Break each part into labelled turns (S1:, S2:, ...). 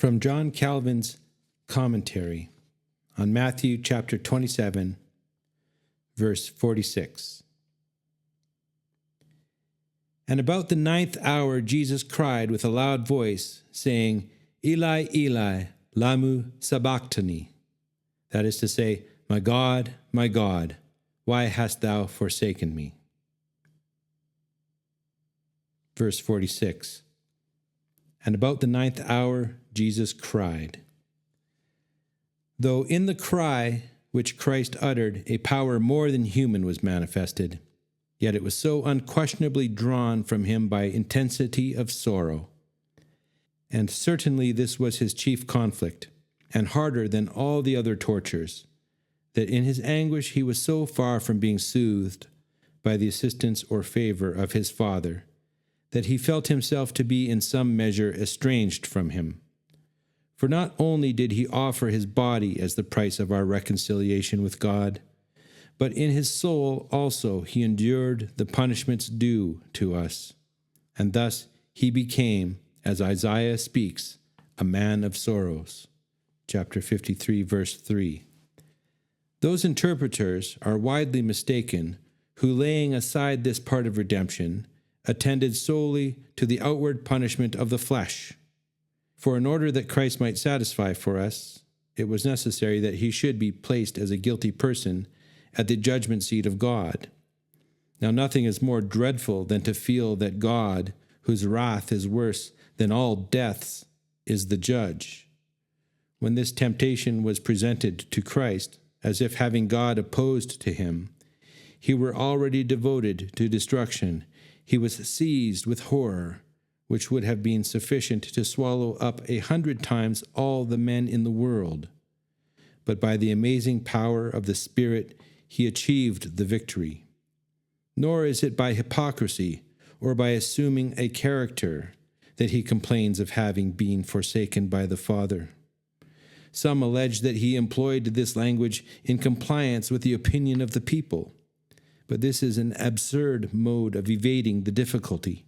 S1: From John Calvin's commentary on Matthew chapter 27, verse 46. And about the 9th hour Jesus cried with a loud voice, saying, Eli, Eli, lama sabachthani. That is to say, my God, why hast thou forsaken me? Verse 46. And about the 9th hour Jesus cried. Though in the cry which Christ uttered a power more than human was manifested, yet it was so unquestionably drawn from him by intensity of sorrow. And certainly this was his chief conflict, and harder than all the other tortures, that in his anguish he was so far from being soothed by the assistance or favor of his Father, that he felt himself to be in some measure estranged from him. For not only did he offer his body as the price of our reconciliation with God, but in his soul also he endured the punishments due to us. And thus he became, as Isaiah speaks, a man of sorrows. Chapter 53, verse 3. Those interpreters are widely mistaken who, laying aside this part of redemption, attended solely to the outward punishment of the flesh. For in order that Christ might satisfy for us, it was necessary that he should be placed as a guilty person at the judgment seat of God. Now nothing is more dreadful than to feel that God, whose wrath is worse than all deaths, is the judge. When this temptation was presented to Christ, as if having God opposed to him, he were already devoted to destruction. He was seized with horror, which would have been sufficient to swallow up 100 times all the men in the world. But by the amazing power of the Spirit, he achieved the victory. Nor is it by hypocrisy or by assuming a character that he complains of having been forsaken by the Father. Some allege that he employed this language in compliance with the opinion of the people. But this is an absurd mode of evading the difficulty,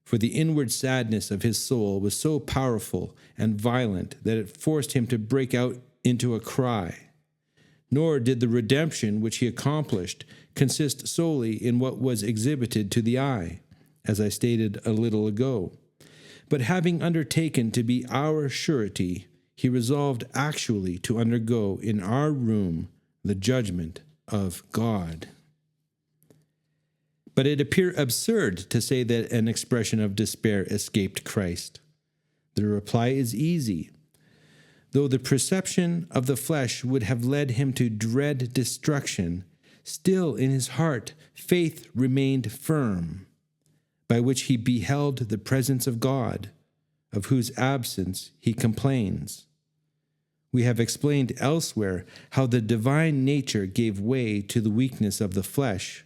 S1: for the inward sadness of his soul was so powerful and violent that it forced him to break out into a cry. Nor did the redemption which he accomplished consist solely in what was exhibited to the eye, as I stated a little ago. But having undertaken to be our surety, he resolved actually to undergo in our room the judgment of God. But it appears absurd to say that an expression of despair escaped Christ. The reply is easy. Though the perception of the flesh would have led him to dread destruction, still in his heart faith remained firm, by which he beheld the presence of God, of whose absence he complains. We have explained elsewhere how the divine nature gave way to the weakness of the flesh,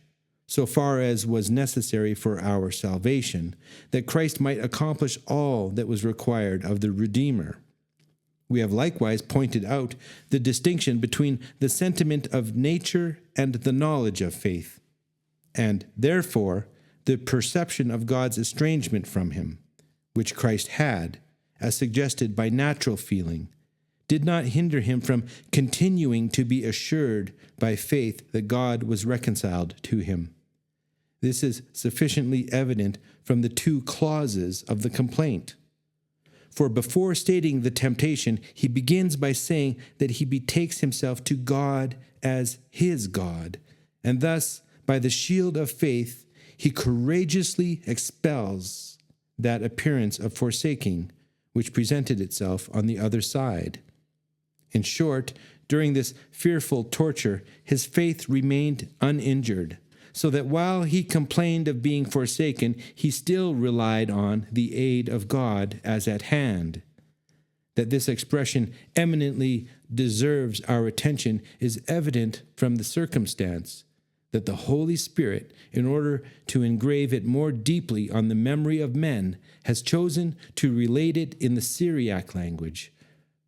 S1: so far as was necessary for our salvation, that Christ might accomplish all that was required of the Redeemer. We have likewise pointed out the distinction between the sentiment of nature and the knowledge of faith, and therefore the perception of God's estrangement from him, which Christ had, as suggested by natural feeling, did not hinder him from continuing to be assured by faith that God was reconciled to him. This is sufficiently evident from the 2 clauses of the complaint. For before stating the temptation, he begins by saying that he betakes himself to God as his God, and thus, by the shield of faith, he courageously expels that appearance of forsaking which presented itself on the other side. In short, during this fearful torture, his faith remained uninjured, so that while he complained of being forsaken, he still relied on the aid of God as at hand. That this expression eminently deserves our attention is evident from the circumstance that the Holy Spirit, in order to engrave it more deeply on the memory of men, has chosen to relate it in the Syriac language.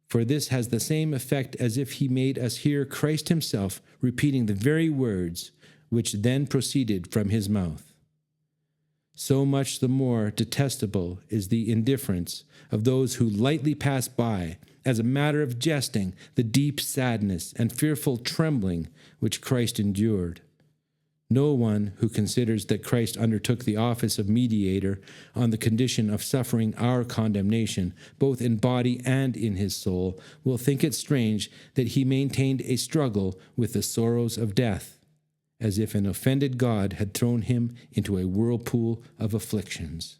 S1: For this has the same effect as if he made us hear Christ himself repeating the very words which then proceeded from his mouth. so much the more detestable is the indifference of those who lightly pass by, as a matter of jesting, the deep sadness and fearful trembling which Christ endured. No one who considers that Christ undertook the office of mediator on the condition of suffering our condemnation, both in body and in his soul, will think it strange that he maintained a struggle with the sorrows of death, as if an offended God had thrown him into a whirlpool of afflictions.